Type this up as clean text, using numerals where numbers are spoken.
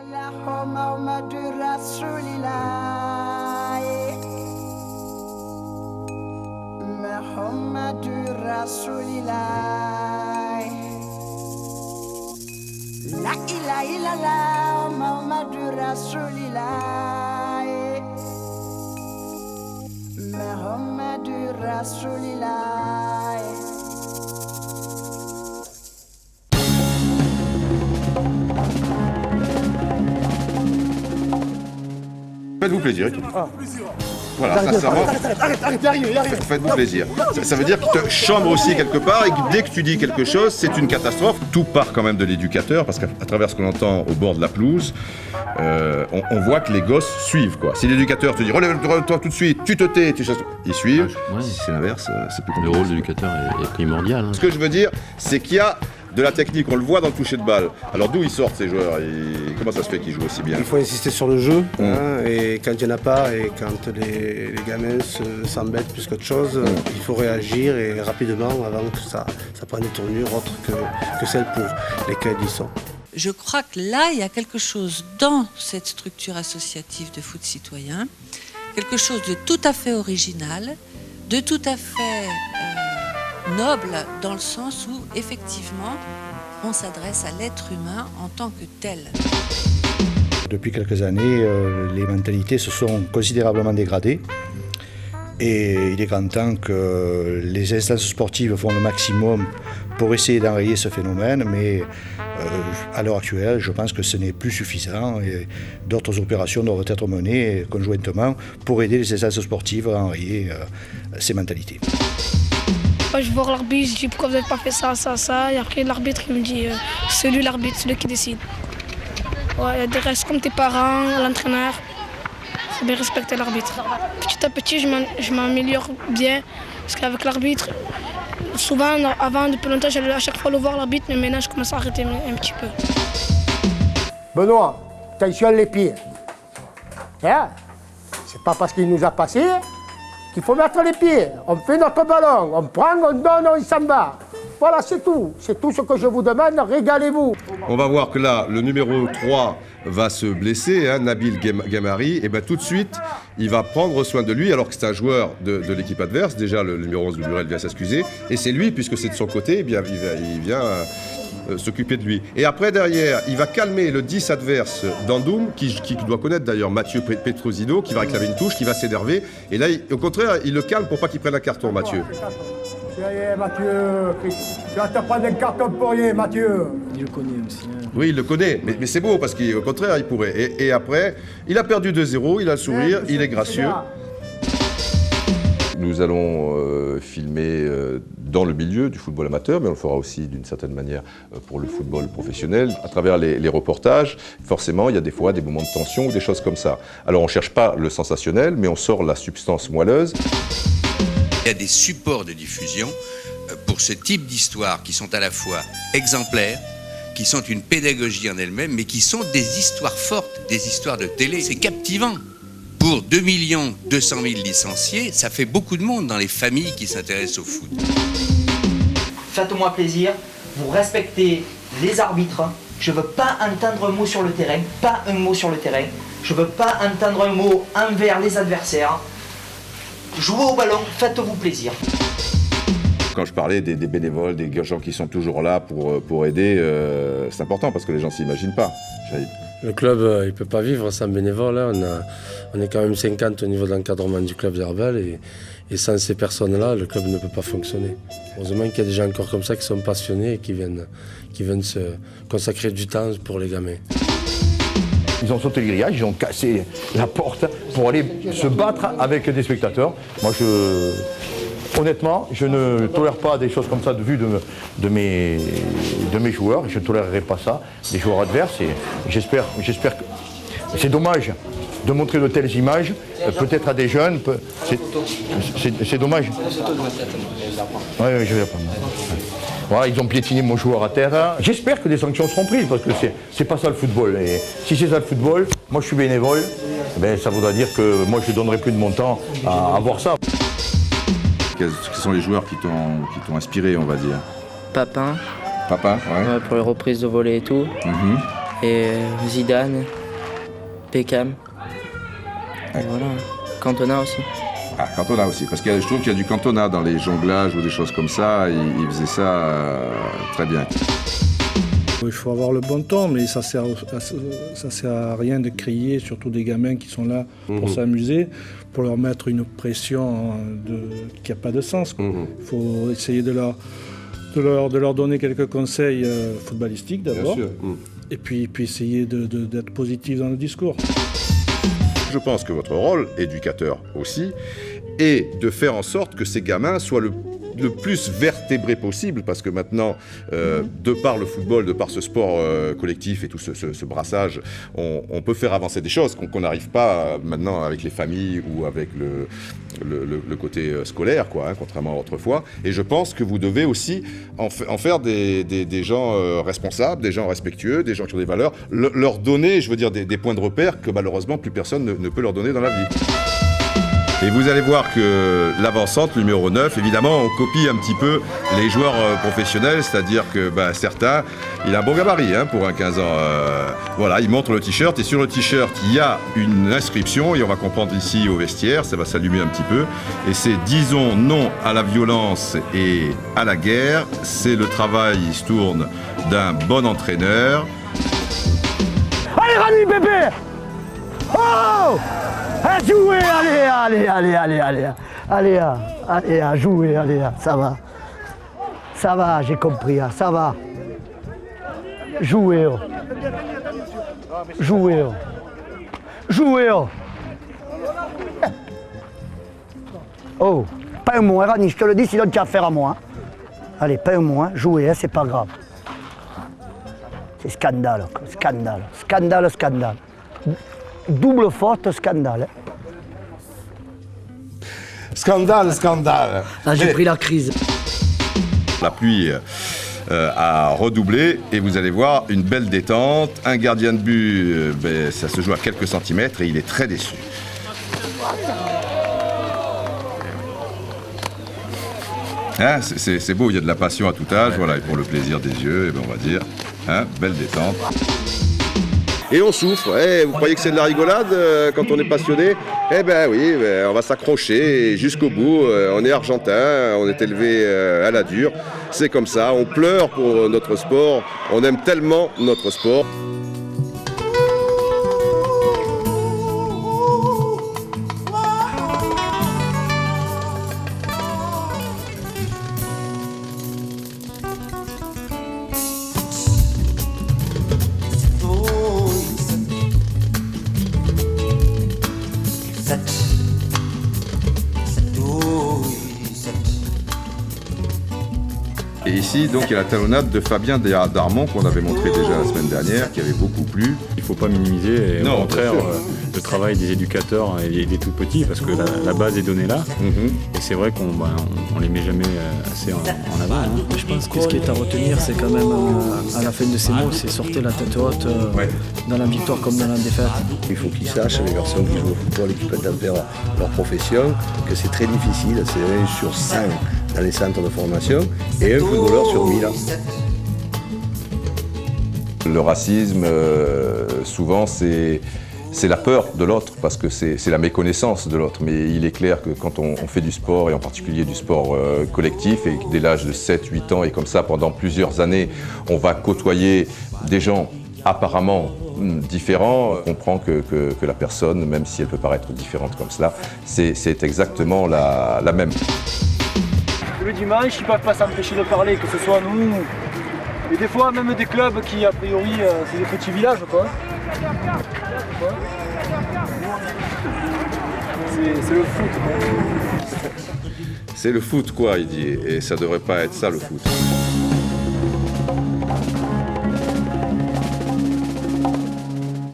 La ilaha illallah Muhammadur Rasulillah Muhammadur Rasulillah. Faites-vous plaisir. Voilà, sincèrement, faites-vous plaisir. Ça veut dire qu'il te chambre aussi quelque part et que dès que tu dis quelque chose, c'est une catastrophe. Tout part quand même de l'éducateur parce qu'à travers ce qu'on entend au bord de la pelouse, on voit que les gosses suivent, quoi. Si l'éducateur te dit relève-toi tout de suite, tu te tais, ils suivent. Ouais. Si c'est l'inverse, c'est plus compliqué. Le rôle de l'éducateur est primordial. Hein. Ce que je veux dire, c'est qu'il y a de la technique, on le voit dans le toucher de balle. Alors d'où ils sortent ces joueurs comment ça se fait qu'ils jouent aussi bien? Il faut insister sur le jeu, et quand il n'y en a pas, et quand les gamins s'embêtent plus qu'autre chose, il faut réagir et rapidement avant que ça prenne des tournures autres que celles pour lesquelles ils sont. Je crois que là, il y a quelque chose dans cette structure associative de foot citoyen, quelque chose de tout à fait original, de tout à fait noble, dans le sens où, effectivement, on s'adresse à l'être humain en tant que tel. Depuis quelques années, les mentalités se sont considérablement dégradées. Et il est grand temps que les instances sportives font le maximum pour essayer d'enrayer ce phénomène, mais à l'heure actuelle, je pense que ce n'est plus suffisant et d'autres opérations doivent être menées conjointement pour aider les instances sportives à enrayer ces mentalités. Je vois l'arbitre, je dis pourquoi vous n'avez pas fait ça, et après l'arbitre il me dit c'est lui l'arbitre, c'est lui qui décide. Ouais, il reste comme tes parents, l'entraîneur, il faut bien respecter l'arbitre. Petit à petit je m'améliore bien, parce qu'avec l'arbitre, souvent avant depuis longtemps j'allais à chaque fois le voir l'arbitre, mais maintenant je commence à arrêter un petit peu. Benoît, attention les pieds. Hein? C'est pas parce qu'il nous a passé qu'il faut mettre les pieds. On fait notre ballon, on prend, on donne, on s'en va. Voilà, c'est tout. C'est tout ce que je vous demande, régalez-vous. On va voir que là, le numéro 3 va se blesser, Nabil Gamari, et bien tout de suite, il va prendre soin de lui, alors que c'est un joueur de l'équipe adverse. Déjà, le numéro 11 de Burel vient s'excuser, et c'est lui, puisque c'est de son côté, eh bien, il vient s'occuper de lui. Et après, derrière, il va calmer le 10 adverse d'Andoum, qui doit connaître d'ailleurs Mathieu Petrosino, qui va réclamer une touche, qui va s'énerver. Et là, au contraire, il le calme pour pas qu'il prenne un carton, Mathieu. Mathieu, tu vas te prendre un carton pour rien, Mathieu. Il le connaît aussi. Hein. Oui, il le connaît, mais c'est beau, parce qu'au contraire, il pourrait. Et après, il a perdu 2-0, il a le sourire, il est gracieux. Nous allons filmer dans le milieu du football amateur, mais on le fera aussi d'une certaine manière pour le football professionnel. À travers les reportages, forcément, il y a des fois des moments de tension ou des choses comme ça. Alors on ne cherche pas le sensationnel, mais on sort la substance moelleuse. Il y a des supports de diffusion pour ce type d'histoires qui sont à la fois exemplaires, qui sont une pédagogie en elles-mêmes, mais qui sont des histoires fortes, des histoires de télé. C'est captivant. Pour 2 200 000 licenciés, ça fait beaucoup de monde dans les familles qui s'intéressent au foot. Faites-moi plaisir, vous respectez les arbitres. Je ne veux pas entendre un mot sur le terrain, pas un mot sur le terrain. Je ne veux pas entendre un mot envers les adversaires. Jouez au ballon, faites-vous plaisir. Quand je parlais des bénévoles, des gens qui sont toujours là pour aider, c'est important parce que les gens ne s'imaginent pas. Le club, il ne peut pas vivre sans bénévoles. Hein. On est quand même 50 au niveau de l'encadrement du club d'Herbel et sans ces personnes-là, le club ne peut pas fonctionner. Heureusement qu'il y a des gens encore comme ça qui sont passionnés et qui viennent se consacrer du temps pour les gamins. Ils ont sauté le grillage, ils ont cassé la porte pour aller se battre avec des spectateurs. Moi, honnêtement, je ne tolère pas des choses comme ça de vue de mes joueurs. Je ne tolérerai pas ça, des joueurs adverses. Et j'espère que c'est dommage de montrer de telles images, peut-être à des jeunes. C'est dommage. Oui, je vais la prendre. Voilà, ils ont piétiné mon joueur à terre. J'espère que des sanctions seront prises parce que c'est pas ça le football. Et si c'est ça le football, moi je suis bénévole, ben, ça voudra dire que moi je ne donnerai plus de mon temps à voir ça. Quels sont les joueurs qui t'ont inspiré, on va dire? Papin. Papin, ouais. Pour les reprises de volée et tout. Et Zidane, Beckham. Et voilà. Cantona aussi. Ah, Cantona aussi, parce que je trouve qu'il y a du Cantona dans les jonglages ou des choses comme ça, il faisait ça très bien. Il faut avoir le bon ton, mais ça sert à rien de crier, surtout des gamins qui sont là pour s'amuser, pour leur mettre une pression qui n'a pas de sens. Il faut essayer de leur donner quelques conseils footballistiques d'abord, et puis essayer d'être positif dans le discours. Je pense que votre rôle, éducateur aussi, est de faire en sorte que ces gamins soient le plus vertébrés possible, parce que maintenant, de par le football, de par ce sport collectif et tout ce brassage, on peut faire avancer des choses qu'on n'arrive pas maintenant avec les familles ou avec le côté scolaire, quoi, contrairement à autrefois. Et je pense que vous devez aussi en faire des gens responsables, des gens respectueux, des gens qui ont des valeurs, leur donner, je veux dire, des points de repère que malheureusement plus personne ne peut leur donner dans la vie. Et vous allez voir que l'avancante, numéro 9, évidemment, on copie un petit peu les joueurs professionnels, c'est-à-dire que certains, il a un bon gabarit pour un 15 ans. Voilà, il montre le t-shirt et sur le t-shirt, il y a une inscription et on va comprendre ici au vestiaire, ça va s'allumer un petit peu. Et c'est « Disons non à la violence et à la guerre ». C'est le travail, il se tourne, d'un bon entraîneur. Allez, Rani, bébé! Oh! À jouer, allez, à jouer, allez, ça va. Ça va, j'ai compris, ça va. Jouer, jouer, jouer. Oh, pas un mot, Rani, je te le dis, sinon tu as affaire à moi. Allez, pas un mot, jouer, c'est pas grave. C'est scandale, scandale. Double faute, scandale. Scandale. Ah, j'ai pris la crise. La pluie a redoublé et vous allez voir une belle détente. Un gardien de but, ça se joue à quelques centimètres et il est très déçu. C'est beau, il y a de la passion à tout âge, voilà, et pour le plaisir des yeux, on va dire, belle détente. Et on souffre, vous croyez que c'est de la rigolade quand on est passionné? Eh ben oui, on va s'accrocher jusqu'au bout, on est argentin, on est élevé à la dure, c'est comme ça, on pleure pour notre sport, on aime tellement notre sport. Et ici, donc, il y a la talonnade de Fabien Darmon qu'on avait montré déjà la semaine dernière, qui avait beaucoup plu. Il ne faut pas minimiser, et non, au contraire, le travail des éducateurs et des tout petits, parce que la base est donnée là. Et c'est vrai qu'on ne les met jamais assez en avant. Je pense que ce qui est à retenir, c'est quand même, à la fin de ces mots, c'est sortir la tête haute dans la victoire comme dans la défaite. Il faut qu'ils sachent, les garçons qui jouent au football et qui peuvent faire leur profession, que c'est très difficile, c'est 1 sur 5 dans les centres de formation et un footballeur sur 1000. Le racisme, souvent, c'est la peur de l'autre, parce que c'est la méconnaissance de l'autre. Mais il est clair que quand on fait du sport, et en particulier du sport collectif, et dès l'âge de 7-8 ans, et comme ça pendant plusieurs années, on va côtoyer des gens apparemment différents, on comprend que la personne, même si elle peut paraître différente comme cela, c'est exactement la même. Le dimanche, ils ne peuvent pas s'empêcher de parler, que ce soit nous, et des fois même des clubs qui, a priori, c'est des petits villages, quoi. C'est le foot. C'est le foot, quoi, il dit, et ça devrait pas être ça, le foot.